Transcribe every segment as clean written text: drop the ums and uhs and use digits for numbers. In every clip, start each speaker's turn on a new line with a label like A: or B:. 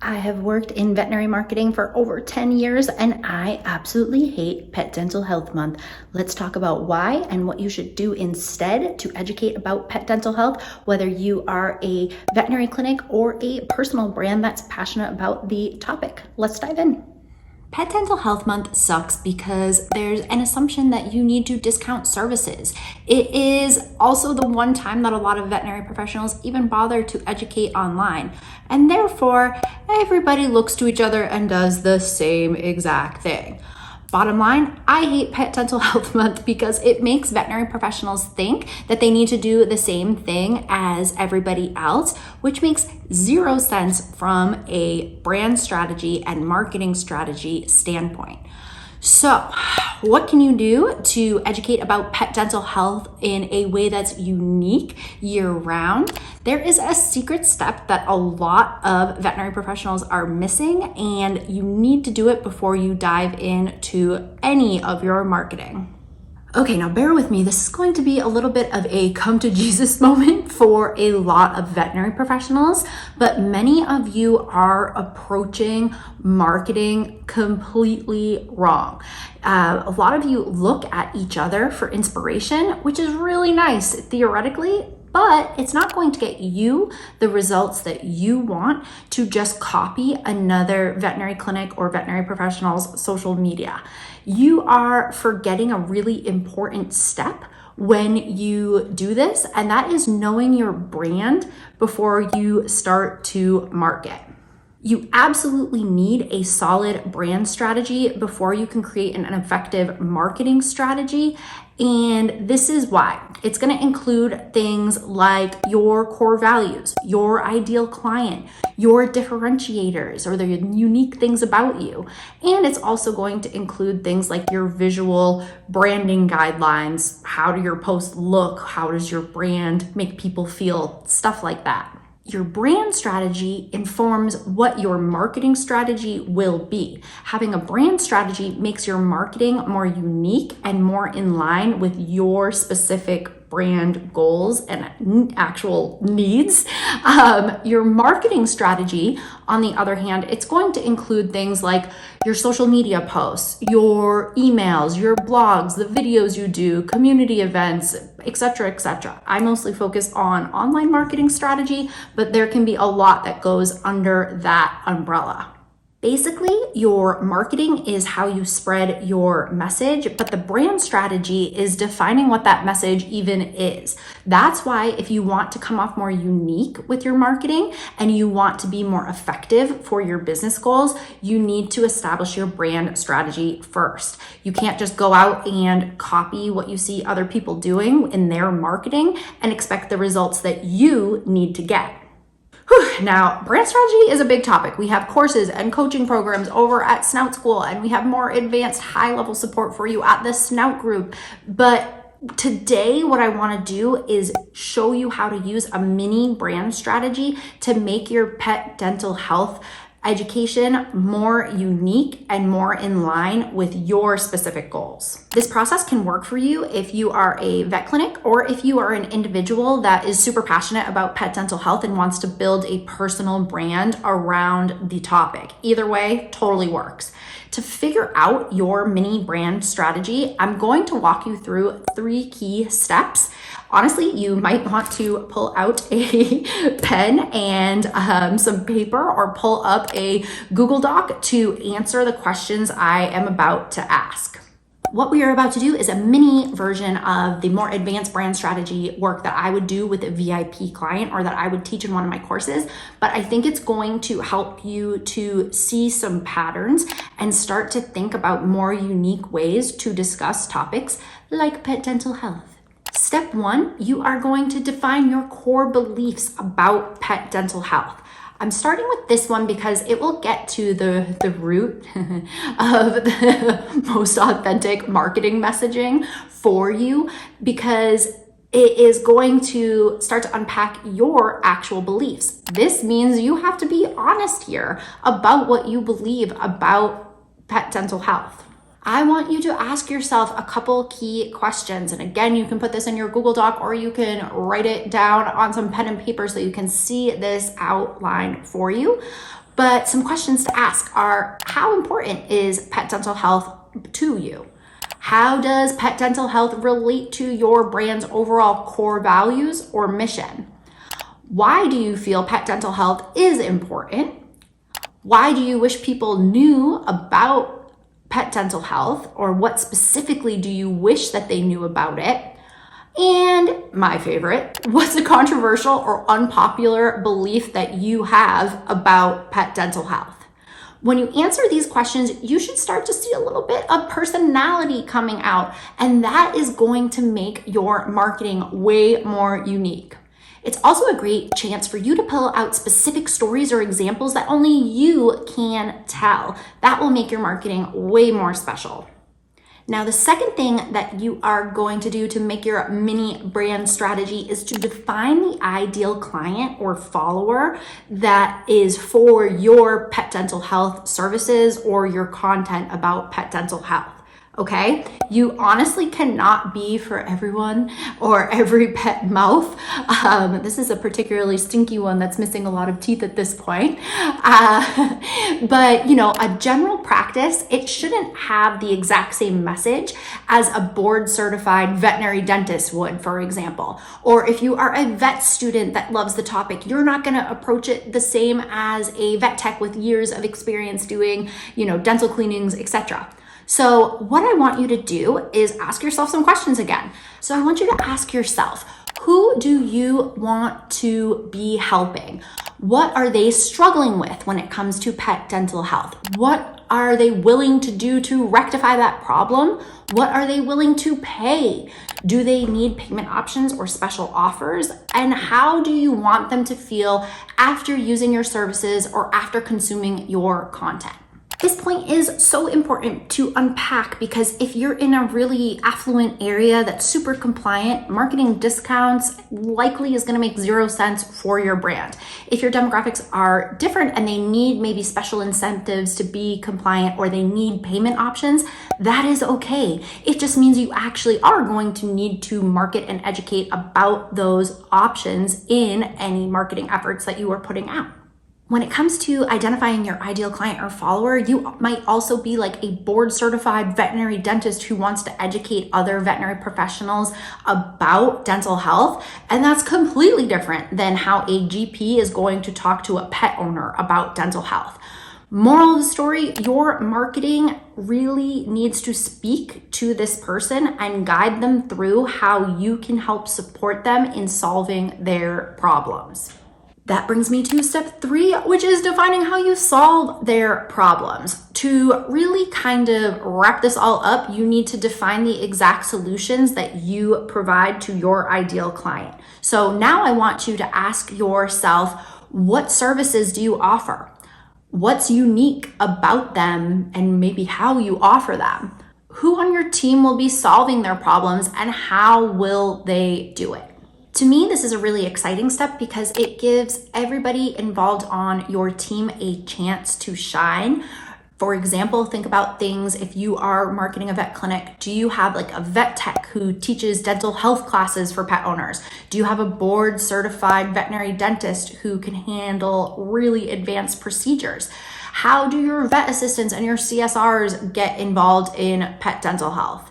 A: I have worked in veterinary marketing for over 10 years and I absolutely hate Pet Dental Health Month. Let's talk about why and what you should do instead to educate about pet dental health, whether you are a veterinary clinic or a personal brand that's passionate about the topic. Let's dive in. Pet Dental Health Month sucks because there's an assumption that you need to discount services. It is also the one time that a lot of veterinary professionals even bother to educate online. And therefore, everybody looks to each other and does the same exact thing. Bottom line, I hate Pet Dental Health Month because it makes veterinary professionals think that they need to do the same thing as everybody else, which makes zero sense from a brand strategy and marketing strategy standpoint. So, what can you do to educate about pet dental health in a way that's unique year-round? There is a secret step that a lot of veterinary professionals are missing, and you need to do it before you dive into any of your marketing. Okay, now bear with me. This is going to be a little bit of a come to Jesus moment for a lot of veterinary professionals, but many of you are approaching marketing completely wrong. A lot of you look at each other for inspiration, which is really nice theoretically, but it's not going to get you the results that you want to just copy another veterinary clinic or veterinary professional's social media. You are forgetting a really important step when you do this, and that is knowing your brand before you start to market. You absolutely need a solid brand strategy before you can create an effective marketing strategy. And this is why. It's going to include things like your core values, your ideal client, your differentiators, or the unique things about you. And it's also going to include things like your visual branding guidelines. How do your posts look? How does your brand make people feel? Stuff like that. Your brand strategy informs what your marketing strategy will be. Having a brand strategy makes your marketing more unique and more in line with your specific brand goals and actual needs. Your marketing strategy, on the other hand, it's going to include things like your social media posts, your emails, your blogs, the videos you do, community events, etc., etc. I mostly focus on online marketing strategy, but there can be a lot that goes under that umbrella. Basically, your marketing is how you spread your message, but the brand strategy is defining what that message even is. That's why if you want to come off more unique with your marketing and you want to be more effective for your business goals, you need to establish your brand strategy first. You can't just go out and copy what you see other people doing in their marketing and expect the results that you need to get. Now, brand strategy is a big topic. We have courses and coaching programs over at Snout School, and we have more advanced high-level support for you at the Snout group. But today, what I want to do is show you how to use a mini brand strategy to make your pet dental health education more unique and more in line with your specific goals. This process can work for you if you are a vet clinic or if you are an individual that is super passionate about pet dental health and wants to build a personal brand around the topic. Either way, totally works. To figure out your mini brand strategy, I'm going to walk you through 3 key steps. Honestly, you might want to pull out a pen and some paper or pull up a Google Doc to answer the questions I am about to ask. What we are about to do is a mini version of the more advanced brand strategy work that I would do with a VIP client or that I would teach in one of my courses, but I think it's going to help you to see some patterns and start to think about more unique ways to discuss topics like pet dental health. Step 1, you are going to define your core beliefs about pet dental health. I'm starting with this one because it will get to the root of the most authentic marketing messaging for you, because it is going to start to unpack your actual beliefs. This means you have to be honest here about what you believe about pet dental health. I want you to ask yourself a couple key questions. And again, you can put this in your Google Doc or you can write it down on some pen and paper so you can see this outlined for you. But some questions to ask are, how important is pet dental health to you? How does pet dental health relate to your brand's overall core values or mission? Why do you feel pet dental health is important? Why do you wish people knew about pet dental health, or what specifically do you wish that they knew about it? And my favorite, what's a controversial or unpopular belief that you have about pet dental health? When you answer these questions, you should start to see a little bit of personality coming out, and that is going to make your marketing way more unique. It's also a great chance for you to pull out specific stories or examples that only you can tell. That will make your marketing way more special. Now, the second thing that you are going to do to make your mini brand strategy is to define the ideal client or follower that is for your pet dental health services or your content about pet dental health. Okay, you honestly cannot be for everyone or every pet mouth. This is a particularly stinky one that's missing a lot of teeth at this point. But a general practice, it shouldn't have the exact same message as a board certified veterinary dentist would, for example. Or if you are a vet student that loves the topic, you're not going to approach it the same as a vet tech with years of experience doing, dental cleanings, etc. So what I want you to do is ask yourself some questions again. So I want you to ask yourself, who do you want to be helping? What are they struggling with when it comes to pet dental health? What are they willing to do to rectify that problem? What are they willing to pay? Do they need payment options or special offers? And how do you want them to feel after using your services or after consuming your content? This point is so important to unpack because if you're in a really affluent area that's super compliant, marketing discounts likely is going to make zero sense for your brand. If your demographics are different and they need maybe special incentives to be compliant or they need payment options, that is okay. It just means you actually are going to need to market and educate about those options in any marketing efforts that you are putting out. When it comes to identifying your ideal client or follower, you might also be like a board certified veterinary dentist who wants to educate other veterinary professionals about dental health. And that's completely different than how a GP is going to talk to a pet owner about dental health. Moral of the story, your marketing really needs to speak to this person and guide them through how you can help support them in solving their problems. That brings me to step 3, which is defining how you solve their problems. To really kind of wrap this all up, you need to define the exact solutions that you provide to your ideal client. So now I want you to ask yourself, what services do you offer? What's unique about them and maybe how you offer them? Who on your team will be solving their problems and how will they do it? To me, this is a really exciting step because it gives everybody involved on your team a chance to shine. For example, think about things if you are marketing a vet clinic. Do you have like a vet tech who teaches dental health classes for pet owners? Do you have a board certified veterinary dentist who can handle really advanced procedures? How do your vet assistants and your CSRs get involved in pet dental health?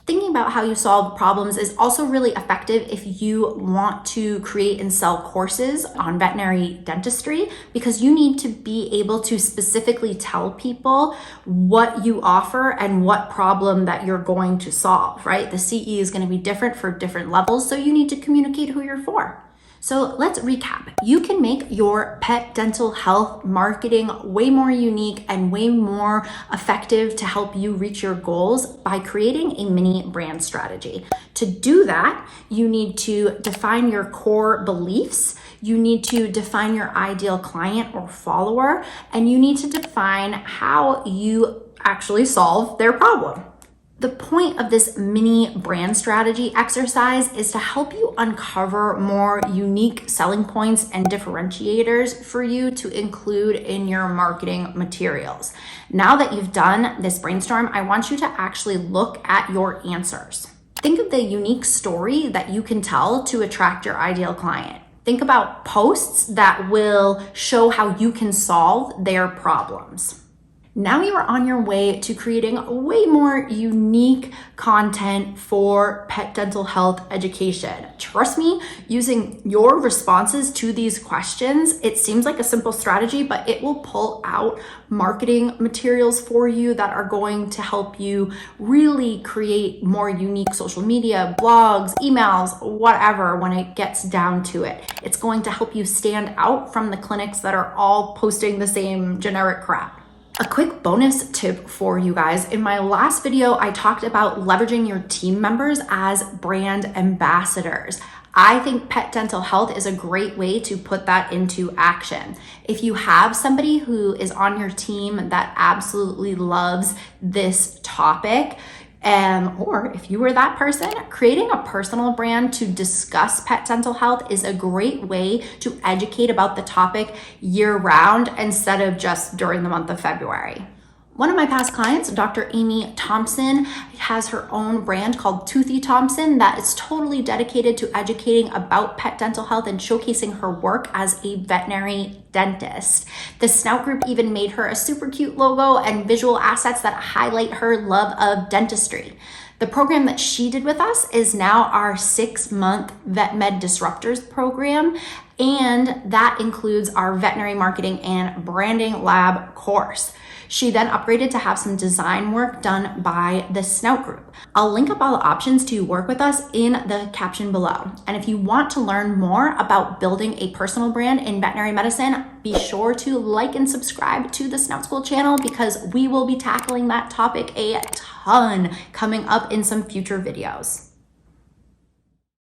A: Thinking about how you solve problems is also really effective if you want to create and sell courses on veterinary dentistry, because you need to be able to specifically tell people what you offer and what problem that you're going to solve, right? The CE is going to be different for different levels, so you need to communicate who you're for. So let's recap. You can make your pet dental health marketing way more unique and way more effective to help you reach your goals by creating a mini brand strategy. To do that, you need to define your core beliefs, you need to define your ideal client or follower, and you need to define how you actually solve their problem. The point of this mini brand strategy exercise is to help you uncover more unique selling points and differentiators for you to include in your marketing materials. Now that you've done this brainstorm, I want you to actually look at your answers. Think of the unique story that you can tell to attract your ideal client. Think about posts that will show how you can solve their problems. Now you are on your way to creating way more unique content for pet dental health education. Trust me, using your responses to these questions, it seems like a simple strategy, but it will pull out marketing materials for you that are going to help you really create more unique social media, blogs, emails, whatever, when it gets down to it. It's going to help you stand out from the clinics that are all posting the same generic crap. A quick bonus tip for you guys. In my last video, I talked about leveraging your team members as brand ambassadors. I think Pet Dental Health is a great way to put that into action. If you have somebody who is on your team that absolutely loves this topic, or if you were that person, creating a personal brand to discuss pet dental health is a great way to educate about the topic year round instead of just during the month of February. One of my past clients, Dr. Amy Thompson, has her own brand called Toothy Thompson that is totally dedicated to educating about pet dental health and showcasing her work as a veterinary dentist. The Snout group even made her a super cute logo and visual assets that highlight her love of dentistry. The program that she did with us is now our 6-month Vet Med Disruptors program, and that includes our veterinary marketing and branding lab course. She then upgraded to have some design work done by the Snout group. I'll link up all the options to work with us in the caption below. And if you want to learn more about building a personal brand in veterinary medicine, be sure to like and subscribe to the Snout School channel because we will be tackling that topic a ton coming up in some future videos.